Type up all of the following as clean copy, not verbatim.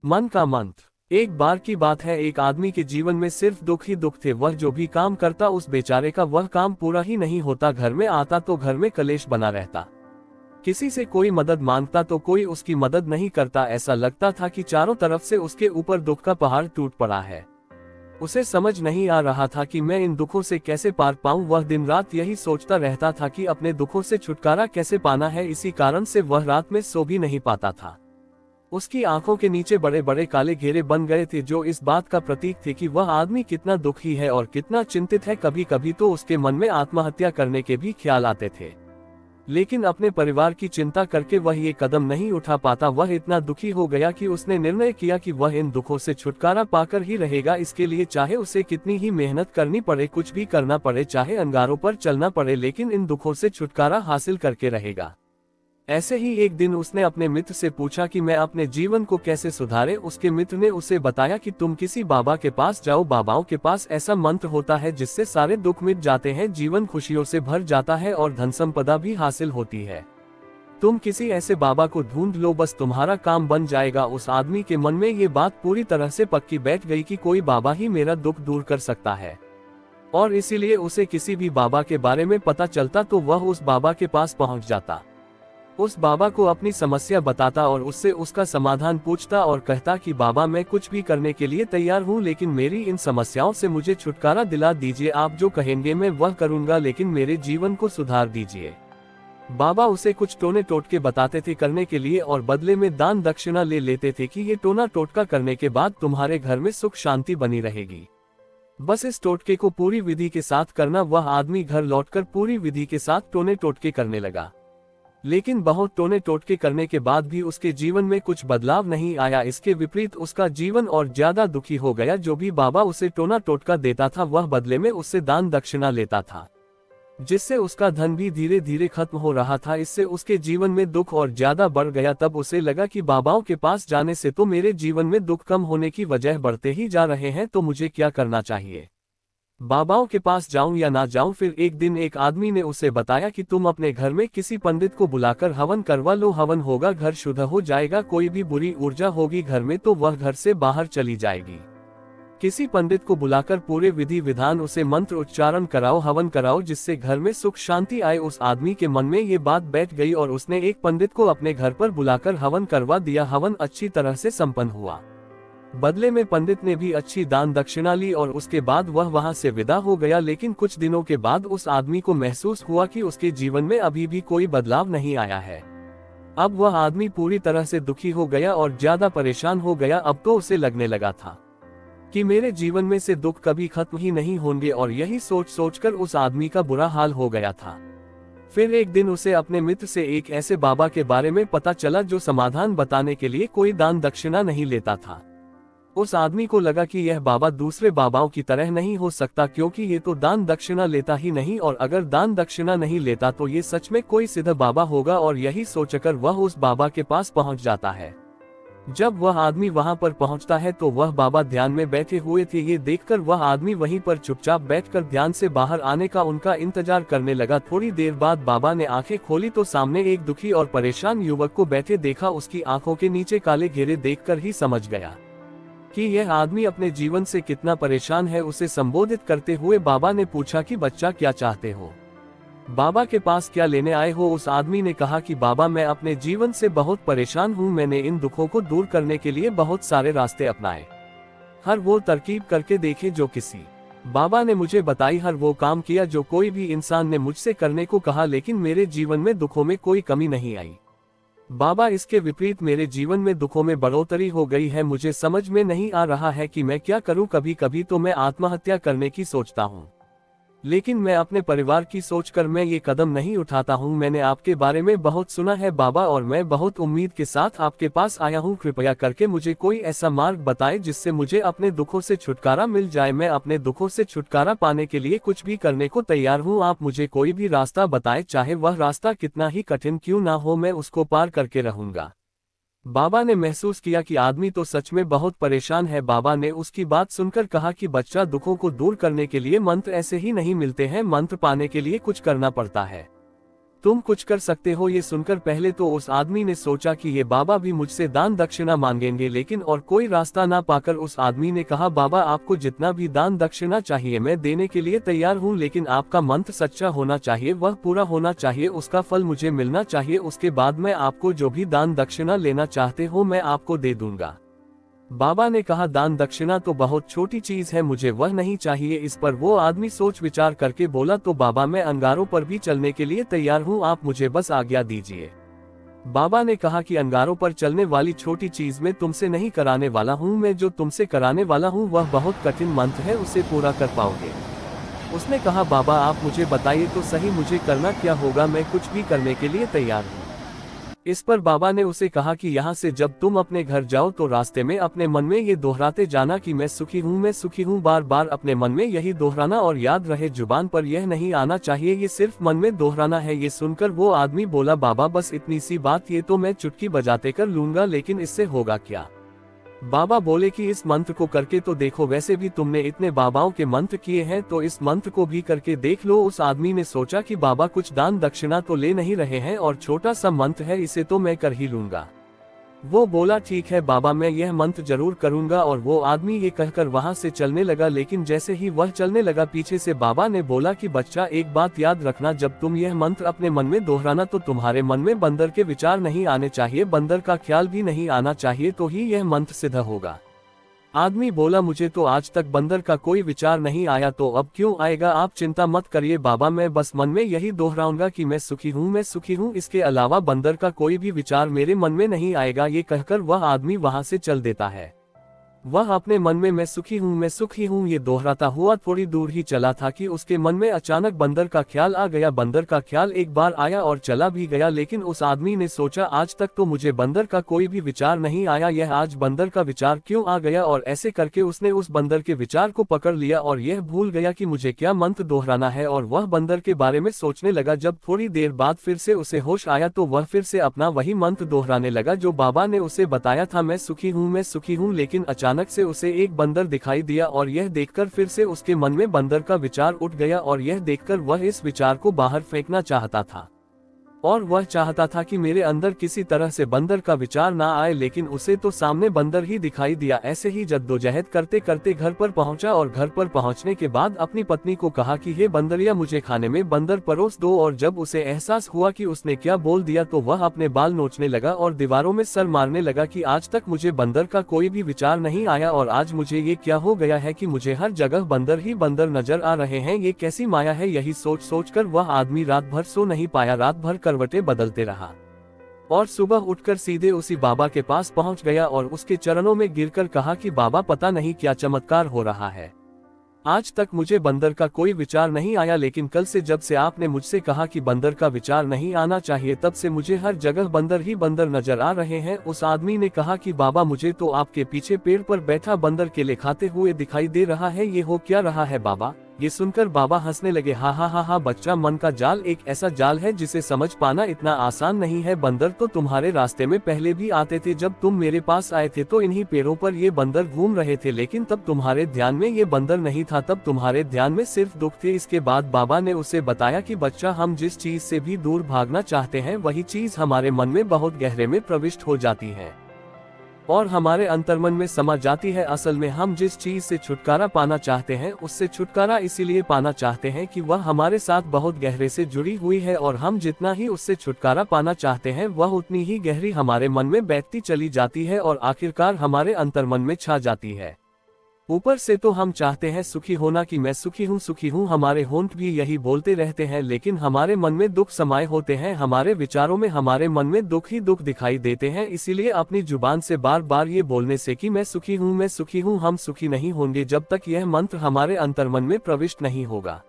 मन का मंत्र। एक बार की बात है, एक आदमी के जीवन में सिर्फ दुख ही दुख थे। वह जो भी काम करता उस बेचारे का वह काम पूरा ही नहीं होता। घर में आता तो घर में कलेश बना रहता। किसी से कोई मदद मांगता तो कोई उसकी मदद नहीं करता। ऐसा लगता था कि चारों तरफ से उसके ऊपर दुख का पहाड़ टूट पड़ा है। उसे समझ नहीं आ रहा था कि मैं इन दुखों से कैसे पार पाऊं। वह दिन रात यही सोचता रहता था कि अपने दुखों से छुटकारा कैसे पाना है। इसी कारण से वह रात में सो भी नहीं पाता था। उसकी आंखों के नीचे बड़े बड़े काले घेरे बन गए थे, जो इस बात का प्रतीक थे कि वह आदमी कितना दुखी है और कितना चिंतित है। कभी कभी तो उसके मन में आत्महत्या करने के भी ख्याल आते थे, लेकिन अपने परिवार की चिंता करके वह ये कदम नहीं उठा पाता। वह इतना दुखी हो गया कि उसने निर्णय किया कि वह इन दुखों से छुटकारा पाकर ही रहेगा। इसके लिए चाहे उसे कितनी ही मेहनत करनी पड़े, कुछ भी करना पड़े, चाहे अंगारों पर चलना पड़े, लेकिन इन दुखों से छुटकारा हासिल करके रहेगा। ऐसे ही एक दिन उसने अपने मित्र से पूछा कि मैं अपने जीवन को कैसे सुधारे। उसके मित्र ने उसे बताया कि तुम किसी बाबा के पास जाओ। बाबाओं के पास ऐसा मंत्र होता है जिससे सारे दुख मिट जाते हैं, जीवन खुशियों से भर जाता है और धन संपदा भी हासिल होती है। तुम किसी ऐसे बाबा को ढूंढ लो, बस तुम्हारा काम बन जाएगा। उस आदमी के मन में ये बात पूरी तरह से पक्की बैठ गई कि कोई बाबा ही मेरा दुख दूर कर सकता है, और इसीलिए उसे किसी भी बाबा के बारे में पता चलता तो वह उस बाबा के पास पहुंच जाता। उस बाबा को अपनी समस्या बताता और उससे उसका समाधान पूछता और कहता कि बाबा, मैं कुछ भी करने के लिए तैयार हूँ, लेकिन मेरी इन समस्याओं से मुझे छुटकारा दिला दीजिए। आप जो कहेंगे मैं वह करूँगा, लेकिन मेरे जीवन को सुधार दीजिए। बाबा उसे कुछ टोने टोटके बताते थे करने के लिए और बदले में दान दक्षिणा ले लेते थे कि ये टोना टोटका करने के बाद तुम्हारे घर में सुख शांति बनी रहेगी। बस इस टोटके को पूरी विधि के साथ करना। वह आदमी घर लौटकर पूरी विधि के साथ टोने टोटके करने लगा, लेकिन बहुत टोने टोटके करने के बाद भी उसके जीवन में कुछ बदलाव नहीं आया। इसके विपरीत उसका जीवन और ज्यादा दुखी हो गया। जो भी बाबा उसे टोना टोटका देता था वह बदले में उससे दान दक्षिणा लेता था, जिससे उसका धन भी धीरे धीरे खत्म हो रहा था। इससे उसके जीवन में दुख और ज्यादा बढ़ गया। तब उसे लगा कि बाबाओं के पास जाने से तो मेरे जीवन में दुख कम होने की बजाय बढ़ते ही जा रहे हैं, तो मुझे क्या करना चाहिए? बाबाओं के पास जाऊं या ना जाऊं? फिर एक दिन एक आदमी ने उसे बताया कि तुम अपने घर में किसी पंडित को बुलाकर हवन करवा लो। हवन होगा, घर शुद्ध हो जाएगा, कोई भी बुरी ऊर्जा होगी घर में तो वह घर से बाहर चली जाएगी। किसी पंडित को बुलाकर पूरे विधि विधान उसे मंत्र उच्चारण कराओ, हवन कराओ, जिससे घर में सुख शांति आए। उस आदमी के मन में ये बात बैठ गई और उसने एक पंडित को अपने घर पर बुलाकर हवन करवा दिया। हवन अच्छी तरह से संपन्न हुआ। बदले में पंडित ने भी अच्छी दान दक्षिणा ली और उसके बाद वह वहां से विदा हो गया। लेकिन कुछ दिनों के बाद उस आदमी को महसूस हुआ कि उसके जीवन में अभी भी कोई बदलाव नहीं आया है। अब वह आदमी पूरी तरह से दुखी हो गया और ज्यादा परेशान हो गया। अब तो उसे लगने लगा था कि मेरे जीवन में से दुख कभी खत्म ही नहीं होंगे, और यही सोच सोचकर उस आदमी का बुरा हाल हो गया था। फिर एक दिन उसे अपने मित्र से एक ऐसे बाबा के बारे में पता चला जो समाधान बताने के लिए कोई दान दक्षिणा नहीं लेता था। उस आदमी को लगा कि यह बाबा दूसरे बाबाओं की तरह नहीं हो सकता, क्योंकि ये तो दान दक्षिणा लेता ही नहीं, और अगर दान दक्षिणा नहीं लेता तो ये सच में कोई सिद्ध बाबा होगा। और यही सोचकर वह उस बाबा के पास पहुंच जाता है। जब वह आदमी वहां पर पहुंचता है तो वह बाबा ध्यान में बैठे हुए थे। ये देखकर वह आदमी वहीं पर चुपचाप बैठकर ध्यान से बाहर आने का उनका इंतजार करने लगा। थोड़ी देर बाद बाबा ने आंखें खोली तो सामने एक दुखी और परेशान युवक को बैठे देखा। उसकी आंखों के नीचे काले घेरे देखकर ही समझ गया कि यह आदमी अपने जीवन से कितना परेशान है। उसे संबोधित करते हुए बाबा ने पूछा कि बच्चा, क्या चाहते हो? बाबा के पास क्या लेने आए हो? उस आदमी ने कहा कि बाबा, मैं अपने जीवन से बहुत परेशान हूँ। मैंने इन दुखों को दूर करने के लिए बहुत सारे रास्ते अपनाए, हर वो तरकीब करके देखे जो किसी बाबा ने मुझे बताई, हर वो काम किया जो कोई भी इंसान ने मुझसे करने को कहा, लेकिन मेरे जीवन में दुखों में कोई कमी नहीं आई। बाबा, इसके विपरीत मेरे जीवन में दुखों में बढ़ोतरी हो गई है। मुझे समझ में नहीं आ रहा है कि मैं क्या करूं। कभी कभी तो मैं आत्महत्या करने की सोचता हूं, लेकिन मैं अपने परिवार की सोचकर मैं ये कदम नहीं उठाता हूं। मैंने आपके बारे में बहुत सुना है बाबा, और मैं बहुत उम्मीद के साथ आपके पास आया हूं। कृपया करके मुझे कोई ऐसा मार्ग बताएं जिससे मुझे अपने दुखों से छुटकारा मिल जाए। मैं अपने दुखों से छुटकारा पाने के लिए कुछ भी करने को तैयार हूं। आप मुझे कोई भी रास्ता बताएं, चाहे वह रास्ता कितना ही कठिन क्यों ना हो, मैं उसको पार करके रहूंगा। बाबा ने महसूस किया कि आदमी तो सच में बहुत परेशान है। बाबा ने उसकी बात सुनकर कहा कि बच्चा, दुखों को दूर करने के लिए मंत्र ऐसे ही नहीं मिलते हैं, मंत्र पाने के लिए कुछ करना पड़ता है। तुम कुछ कर सकते हो। ये सुनकर पहले तो उस आदमी ने सोचा कि ये बाबा भी मुझसे दान दक्षिणा मांगेंगे, लेकिन और कोई रास्ता ना पाकर उस आदमी ने कहा, बाबा आपको जितना भी दान दक्षिणा चाहिए मैं देने के लिए तैयार हूँ, लेकिन आपका मंत्र सच्चा होना चाहिए, वह पूरा होना चाहिए, उसका फल मुझे मिलना चाहिए। उसके बाद मैं आपको जो भी दान दक्षिणा लेना चाहते हो मैं आपको दे दूंगा। बाबा ने कहा, दान दक्षिणा तो बहुत छोटी चीज है, मुझे वह नहीं चाहिए। इस पर वो आदमी सोच विचार करके बोला, तो बाबा मैं अंगारों पर भी चलने के लिए तैयार हूँ, आप मुझे बस आज्ञा दीजिए। बाबा ने कहा कि अंगारों पर चलने वाली छोटी चीज मैं तुमसे नहीं कराने वाला हूँ, मैं जो तुमसे कराने वाला हूँ वह बहुत कठिन मंत्र है, उसे पूरा कर पाओगे। उसने कहा, बाबा आप मुझे बताइए तो सही, मुझे करना क्या होगा, मैं कुछ भी करने के लिए तैयार हूँ। इस पर बाबा ने उसे कहा कि यहाँ से जब तुम अपने घर जाओ तो रास्ते में अपने मन में ये दोहराते जाना कि मैं सुखी हूँ, मैं सुखी हूँ, बार बार अपने मन में यही दोहराना, और याद रहे जुबान पर यह नहीं आना चाहिए, ये सिर्फ मन में दोहराना है। ये सुनकर वो आदमी बोला, बाबा बस इतनी सी बात, ये तो मैं चुटकी बजाते कर लूंगा, लेकिन इससे होगा क्या? बाबा बोले कि इस मंत्र को करके तो देखो, वैसे भी तुमने इतने बाबाओं के मंत्र किए हैं तो इस मंत्र को भी करके देख लो। उस आदमी ने सोचा कि बाबा कुछ दान दक्षिणा तो ले नहीं रहे हैं और छोटा सा मंत्र है, इसे तो मैं कर ही लूंगा। वो बोला, ठीक है बाबा मैं यह मंत्र जरूर करूंगा। और वो आदमी ये कहकर वहां से चलने लगा, लेकिन जैसे ही वह चलने लगा पीछे से बाबा ने बोला कि बच्चा एक बात याद रखना, जब तुम यह मंत्र अपने मन में दोहराना तो तुम्हारे मन में बंदर के विचार नहीं आने चाहिए, बंदर का ख्याल भी नहीं आना चाहिए, तो ही यह मंत्र सिद्ध होगा। आदमी बोला, मुझे तो आज तक बंदर का कोई विचार नहीं आया, तो अब क्यों आएगा? आप चिंता मत करिए बाबा, मैं बस मन में यही दोहराऊंगा कि मैं सुखी हूँ, मैं सुखी हूँ, इसके अलावा बंदर का कोई भी विचार मेरे मन में नहीं आएगा। ये कहकर वह आदमी वहां से चल देता है। वह अपने मन में मैं सुखी हूँ, मैं सुखी हूँ ये दोहराता हुआ थोड़ी दूर ही चला था कि उसके मन में अचानक बंदर का ख्याल आ गया। बंदर का ख्याल एक बार आया और चला भी गया, लेकिन उस आदमी ने सोचा, आज तक तो मुझे बंदर का कोई भी विचार नहीं आया, यह आज बंदर का विचार क्यों आ गया? और ऐसे करके उसने उस बंदर के विचार को पकड़ लिया और यह भूल गया कि मुझे क्या मंत्र दोहराना है, और वह बंदर के बारे में सोचने लगा। जब थोड़ी देर बाद फिर से उसे होश आया तो वह फिर से अपना वही मंत्र दोहराने लगा जो बाबा ने उसे बताया था, मैं सुखी हूँ, मैं सुखी हूँ। लेकिन अचानक से उसे एक बंदर दिखाई दिया और यह देखकर फिर से उसके मन में बंदर का विचार उठ गया, और यह देखकर वह इस विचार को बाहर फेंकना चाहता था, और वह चाहता था कि मेरे अंदर किसी तरह से बंदर का विचार ना आए, लेकिन उसे तो सामने बंदर ही दिखाई दिया। ऐसे ही जद्दोजहद करते करते घर पर पहुंचा, और घर पर पहुंचने के बाद अपनी पत्नी को कहा कि हे बंदरिया, मुझे खाने में बंदर परोस दो। और जब उसे एहसास हुआ कि उसने क्या बोल दिया तो वह अपने बाल नोचने लगा और दीवारों में सर मारने लगा कि आज तक मुझे बंदर का कोई भी विचार नहीं आया, और आज मुझे ये क्या हो गया है कि मुझे हर जगह बंदर ही बंदर नजर आ रहे हैं, ये कैसी माया है? यही सोच सोचकर वह आदमी रात भर सो नहीं पाया, रात भर करवटें बदलते रहा, और सुबह उठकर सीधे उसी बाबा के पास पहुंच गया और उसके चरणों में गिरकर कहा कि बाबा पता नहीं क्या चमत्कार हो रहा है, आज तक मुझे बंदर का कोई विचार नहीं आया, लेकिन कल से जब से आपने मुझसे कहा कि बंदर का विचार नहीं आना चाहिए, तब से मुझे हर जगह बंदर ही बंदर नजर आ रहे हैं। उस आदमी ने कहा कि बाबा मुझे तो आपके पीछे पेड़ पर बैठा बंदर केले खाते हुए दिखाई दे रहा है, ये हो क्या रहा है बाबा? ये सुनकर बाबा हंसने लगे, हा हा हा हा बच्चा, मन का जाल एक ऐसा जाल है जिसे समझ पाना इतना आसान नहीं है। बंदर तो तुम्हारे रास्ते में पहले भी आते थे, जब तुम मेरे पास आए थे तो इन्हीं पेड़ों पर ये बंदर घूम रहे थे, लेकिन तब तुम्हारे ध्यान में ये बंदर नहीं था, तब तुम्हारे ध्यान में सिर्फ दुख थे। इसके बाद बाबा ने उसे बताया कि बच्चा, हम जिस चीज से भी दूर भागना चाहते हैं वही चीज हमारे मन में बहुत गहरे में प्रविष्ट हो जाती है और हमारे अंतर्मन में समा जाती है। असल में हम जिस चीज से छुटकारा पाना चाहते हैं उससे छुटकारा इसीलिए पाना चाहते हैं कि वह हमारे साथ बहुत गहरे से जुड़ी हुई है, और हम जितना ही उससे छुटकारा पाना चाहते हैं वह उतनी ही गहरी हमारे मन में बैठती चली जाती है और आखिरकार हमारे अंतर्मन में छा जाती है। ऊपर से तो हम चाहते हैं सुखी होना कि मैं सुखी हूँ, हमारे होंठ भी यही बोलते रहते हैं, लेकिन हमारे मन में दुख समाये होते हैं, हमारे विचारों में हमारे मन में दुख ही दुख दिखाई देते हैं। इसीलिए अपनी जुबान से बार बार ये बोलने से कि मैं सुखी हूँ, हम सुखी नहीं होंगे जब तक यह मंत्र हमारे अंतर्मन में प्रविष्ट नहीं होगा।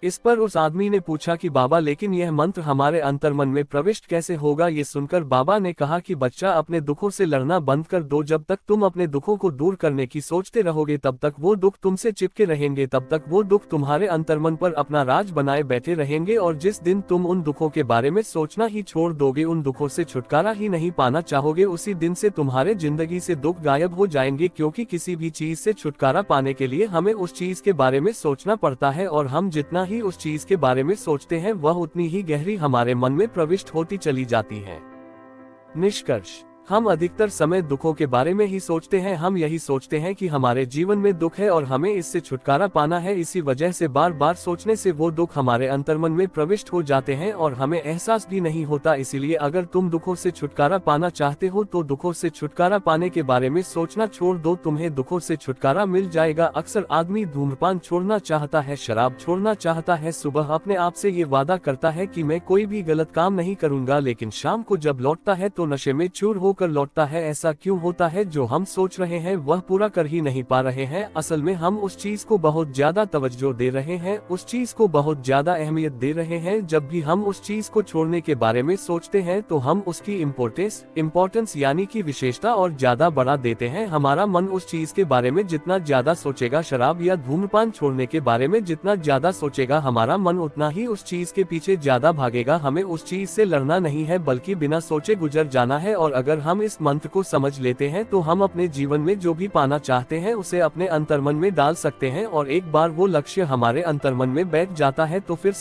इस पर उस आदमी ने पूछा कि बाबा, लेकिन यह मंत्र हमारे अंतर्मन में प्रविष्ट कैसे होगा? ये सुनकर बाबा ने कहा कि बच्चा, अपने दुखों से लड़ना बंद कर दो। जब तक तुम अपने दुखों को दूर करने की सोचते रहोगे तब तक वो दुख तुमसे चिपके रहेंगे, तब तक वो दुख तुम्हारे अंतर्मन पर अपना राज बनाए बैठे रहेंगे, और जिस दिन तुम उन दुखों के बारे में सोचना ही छोड़ दोगे, उन दुखों से छुटकारा ही नहीं पाना चाहोगे, उसी दिन से तुम्हारे जिंदगी से दुख गायब हो जाएंगे। क्योंकि किसी भी चीज से छुटकारा पाने के लिए हमें उस चीज के बारे में सोचना पड़ता है, और हम जितना ही उस चीज के बारे में सोचते हैं वह उतनी ही गहरी हमारे मन में प्रविष्ट होती चली जाती है। निष्कर्ष, हम अधिकतर समय दुखों के बारे में ही सोचते हैं। हम यही सोचते हैं कि हमारे जीवन में दुख है और हमें इससे छुटकारा पाना है। इसी वजह से बार बार सोचने से वो दुख हमारे अंतर्मन में प्रविष्ट हो जाते हैं और हमें एहसास भी नहीं होता। इसीलिए अगर तुम दुखों से छुटकारा पाना चाहते हो तो दुखों से छुटकारा पाने के बारे में सोचना छोड़ दो, तुम्हें दुखों से छुटकारा मिल जाएगा। अक्सर आदमी धूम्रपान छोड़ना चाहता है, शराब छोड़ना चाहता है, सुबह अपने आप से ये वादा करता है कि मैं कोई भी गलत काम नहीं करूंगा, लेकिन शाम को जब लौटता है तो नशे में चूर होकर लौटता है। ऐसा क्यों होता है? जो हम सोच रहे हैं वह पूरा कर ही नहीं पा रहे हैं। असल में हम उस चीज को बहुत ज्यादा तवज्जो दे रहे हैं, उस चीज को बहुत ज्यादा अहमियत दे रहे हैं। जब भी हम उस चीज को छोड़ने के बारे में सोचते हैं तो हम उसकी इम्पोर्टेंस यानी कि विशेषता और ज्यादा बढ़ा देते हैं। हमारा मन उस चीज के बारे में जितना ज्यादा सोचेगा, शराब या धूम्रपान छोड़ने के बारे में जितना ज्यादा सोचेगा, हमारा मन उतना ही उस चीज के पीछे ज्यादा भागेगा। हमें उस चीज से लड़ना नहीं है बल्कि बिना सोचे गुजर जाना है। और अगर हम इस मंत्र को समझ लेते हैं तो हम अपने जीवन में जो भी पाना चाहते हैं उसे अपने अंतर्मन में डाल सकते हैं। और एक बार वो लक्ष्य हमारे अंतर्मन में बैठ जाता है तो फिर